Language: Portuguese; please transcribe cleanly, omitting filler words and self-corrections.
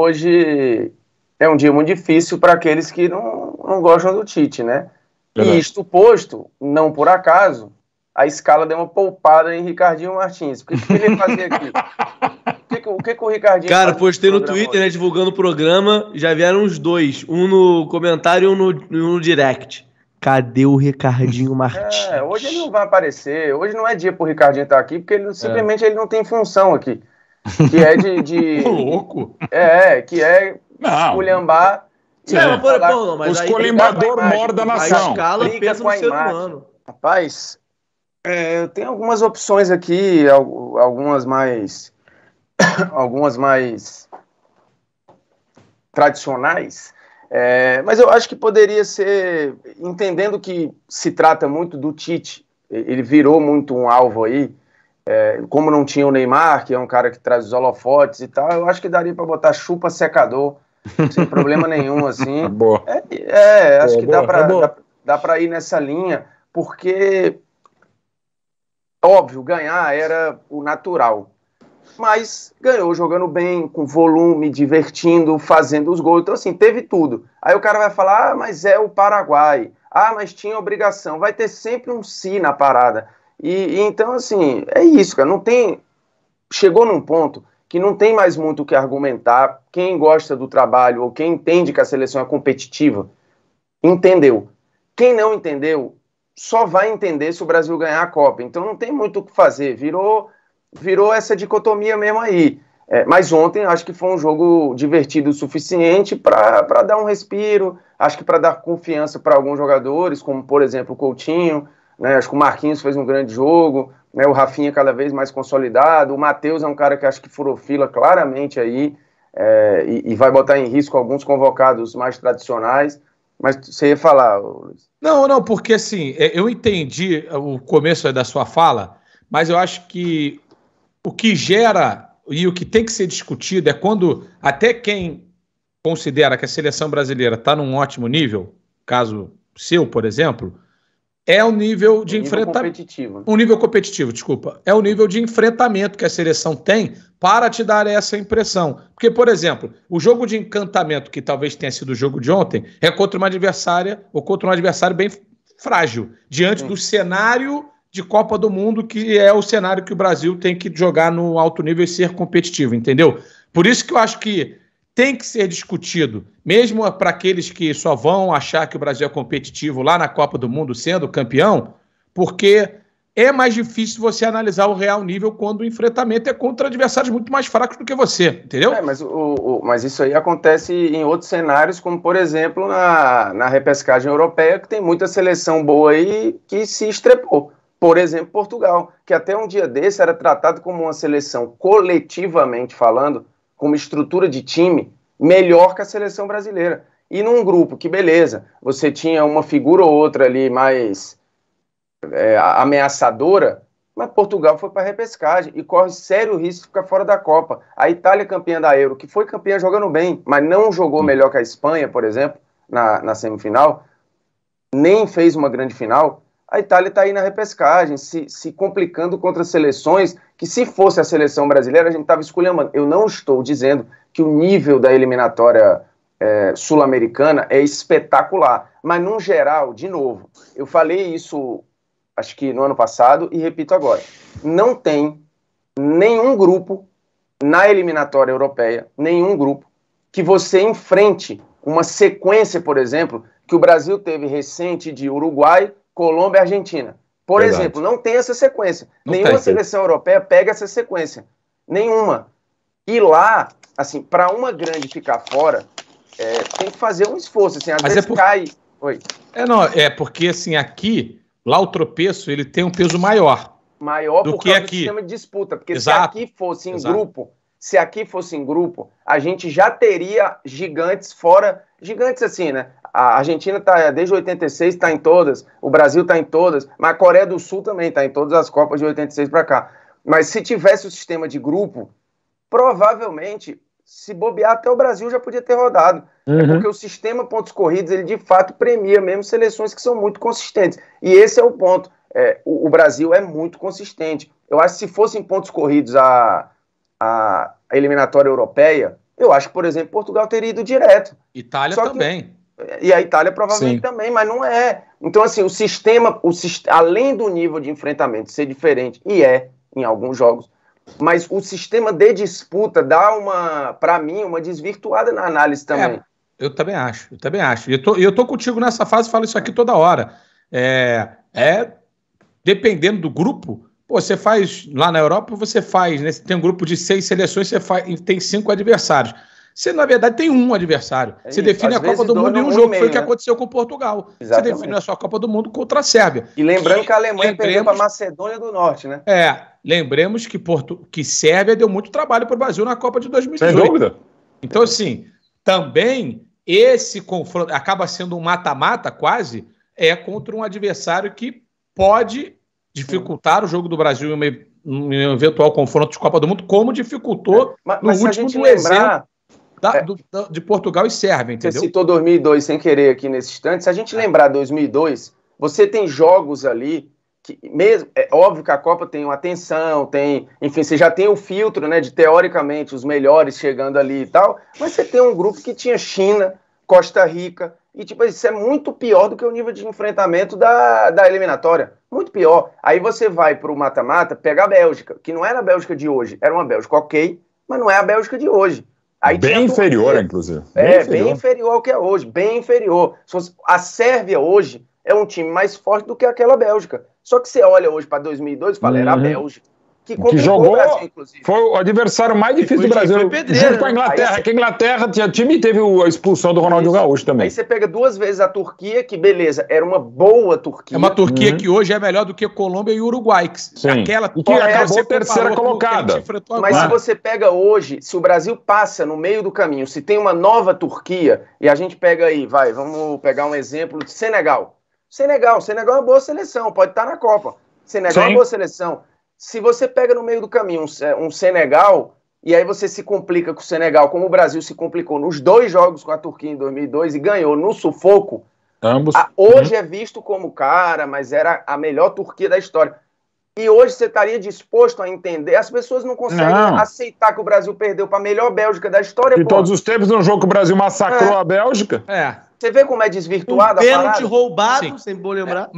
hoje é um dia muito difícil para aqueles que não gostam do Tite, né? E isto posto, não por acaso, a escala deu uma poupada em Ricardinho Martins. O que ele ia fazer aqui? O que o Ricardinho... Cara, postei no Twitter, né, divulgando o programa, já vieram os dois, um no comentário e um no direct. Cadê o Ricardinho Martins? Hoje ele não vai aparecer, hoje não é dia pro Ricardinho estar aqui, porque ele, simplesmente ele não tem função aqui. Que é de... louco! Que é esculhambar... Mas o esculhambador mor da nação. A escala pensa no ser humano. Rapaz, eu tenho algumas opções aqui, algumas mais tradicionais, mas eu acho que poderia ser, entendendo que se trata muito do Tite, ele virou muito um alvo aí, como não tinha o Neymar, que é um cara que traz os holofotes e tal, eu acho que daria para botar chupa secador, sem problema nenhum, assim. Boa. Acho que dá para ir nessa linha, porque, óbvio, ganhar era o natural, mas ganhou jogando bem, com volume, divertindo, fazendo os gols, então assim, teve tudo. Aí o cara vai falar, mas é o Paraguai, mas tinha obrigação, vai ter sempre um si na parada, e então assim, é isso, cara, chegou num ponto que não tem mais muito o que argumentar. Quem gosta do trabalho ou quem entende que a seleção é competitiva, entendeu. Quem não entendeu, só vai entender se o Brasil ganhar a Copa. Então não tem muito o que fazer. Virou essa dicotomia mesmo aí. Mas ontem acho que foi um jogo divertido o suficiente para dar um respiro, acho que para dar confiança para alguns jogadores, como por exemplo o Coutinho, né? Acho que o Marquinhos fez um grande jogo, né? O Rafinha cada vez mais consolidado, o Matheus é um cara que acho que furou fila claramente aí, e vai botar em risco alguns convocados mais tradicionais, mas você ia falar, Luiz. Não, porque assim, eu entendi o começo da sua fala, mas eu acho que o que gera e o que tem que ser discutido é quando até quem considera que a seleção brasileira está num ótimo nível, caso seu, por exemplo, é o nível de enfrentamento. Um nível competitivo, desculpa. É o nível de enfrentamento que a seleção tem para te dar essa impressão. Porque, por exemplo, o jogo de encantamento, que talvez tenha sido o jogo de ontem, é contra uma adversária, ou contra um adversário bem frágil, diante do cenário de Copa do Mundo, que é o cenário que o Brasil tem que jogar no alto nível e ser competitivo, entendeu? Por isso que eu acho que tem que ser discutido, mesmo para aqueles que só vão achar que o Brasil é competitivo lá na Copa do Mundo sendo campeão, porque é mais difícil você analisar o real nível quando o enfrentamento é contra adversários muito mais fracos do que você, entendeu? Mas isso aí acontece em outros cenários, como por exemplo na repescagem europeia, que tem muita seleção boa aí que se estrepou. Por exemplo, Portugal, que até um dia desse era tratado como uma seleção, coletivamente falando, com uma estrutura de time melhor que a seleção brasileira. E num grupo que, beleza, você tinha uma figura ou outra ali mais ameaçadora, mas Portugal foi para a repescagem e corre sério risco de ficar fora da Copa. A Itália, campeã da Euro, que foi campeã jogando bem, mas não jogou melhor que a Espanha, por exemplo, na semifinal, nem fez uma grande final. A Itália está aí na repescagem, se complicando contra seleções que, se fosse a seleção brasileira, a gente estava esculhambando. Eu não estou dizendo que o nível da eliminatória sul-americana é espetacular, mas, num geral, de novo, eu falei isso, acho que no ano passado, e repito agora, não tem nenhum grupo na eliminatória europeia, nenhum grupo, que você enfrente uma sequência, por exemplo, que o Brasil teve recente de Uruguai, Colômbia e Argentina. Por exemplo, não tem essa sequência. Nenhuma seleção europeia pega essa sequência. Nenhuma. E lá, assim, para uma grande ficar fora, tem que fazer um esforço. Assim, às vezes cai... Oi. Porque, assim, aqui, lá o tropeço, ele tem um peso maior. Maior do por que causa aqui. do sistema de disputa. Porque Exato. se aqui fosse em grupo, a gente já teria gigantes fora... Gigantes assim, né? A Argentina está desde 86, está em todas, o Brasil está em todas, mas a Coreia do Sul também está em todas as Copas de 86 para cá. Mas se tivesse o sistema de grupo, provavelmente, se bobear, até o Brasil já podia ter rodado. Porque o sistema pontos corridos, ele de fato premia mesmo seleções que são muito consistentes. E esse é o ponto. O Brasil é muito consistente. Eu acho que se fossem pontos corridos a eliminatória europeia, Eu acho que, por exemplo, Portugal teria ido direto. Itália também. E a Itália provavelmente também, mas não é. Então, assim, o sistema, além do nível de enfrentamento ser diferente, e em alguns jogos, mas o sistema de disputa dá para mim, uma desvirtuada na análise também. Eu também acho. E eu tô contigo nessa fase, falo isso aqui toda hora. Dependendo do grupo, você faz, lá na Europa, você faz, né? Tem um grupo de 6 seleções, tem 5 adversários. Você, na verdade, tem um adversário. Você define a Copa do Mundo em um jogo, que foi o que aconteu com Portugal. Exatamente. Você define a sua Copa do Mundo contra a Sérvia. E lembrando que a Alemanha perdeu para a Macedônia do Norte, né? Lembremos que Sérvia deu muito trabalho para o Brasil na Copa de 2018. Sem dúvida. Então, assim, também esse confronto acaba sendo um mata-mata quase, contra um adversário que pode dificultar o jogo do Brasil em um eventual confronto de Copa do Mundo, como dificultou mas no último do exemplo de Portugal e Sérvia, entendeu? Você citou 2002 sem querer aqui nesse instante. Se a gente lembrar 2002, você tem jogos ali que, mesmo, é óbvio que a Copa tem uma tensão, enfim, você já tem o filtro, né, de teoricamente os melhores chegando ali e tal, mas você tem um grupo que tinha China, Costa Rica, e tipo, isso é muito pior do que o nível de enfrentamento da eliminatória, muito pior. Aí você vai pro mata-mata, pega a Bélgica, que não era a Bélgica de hoje, era uma Bélgica ok, mas não é a Bélgica de hoje. Aí bem inferior, inclusive. Bem inferior ao que é hoje, bem inferior. A Sérvia hoje é um time mais forte do que aquela Bélgica. Só que você olha hoje para 2002 e fala, era a Bélgica. Que jogou, o Brasil, inclusive. Foi o adversário mais difícil do Brasil. Junto com a Inglaterra, que a Inglaterra tinha time e teve a expulsão do Ronaldinho Gaúcho também. Aí você pega 2 vezes a Turquia, que beleza, era uma boa Turquia. É uma Turquia que hoje é melhor do que Colômbia e Uruguai. E que acabou terceira colocada. Mas se você pega hoje, se o Brasil passa no meio do caminho, se tem uma nova Turquia, e a gente pega aí, vamos pegar um exemplo de Senegal. Senegal é uma boa seleção, pode estar na Copa. Senegal é uma boa seleção. Se você pega no meio do caminho um Senegal, e aí você se complica com o Senegal, como o Brasil se complicou nos 2 jogos com a Turquia em 2002 e ganhou no sufoco, ambos. Hoje é visto como mas era a melhor Turquia da história. E hoje você estaria disposto a entender? As pessoas não conseguem aceitar que o Brasil perdeu para a melhor Bélgica da história. De todos os tempos, num jogo que o Brasil massacrou a Bélgica. Você vê como é desvirtuada a parada? Pênalti roubado, sem bom lembrar.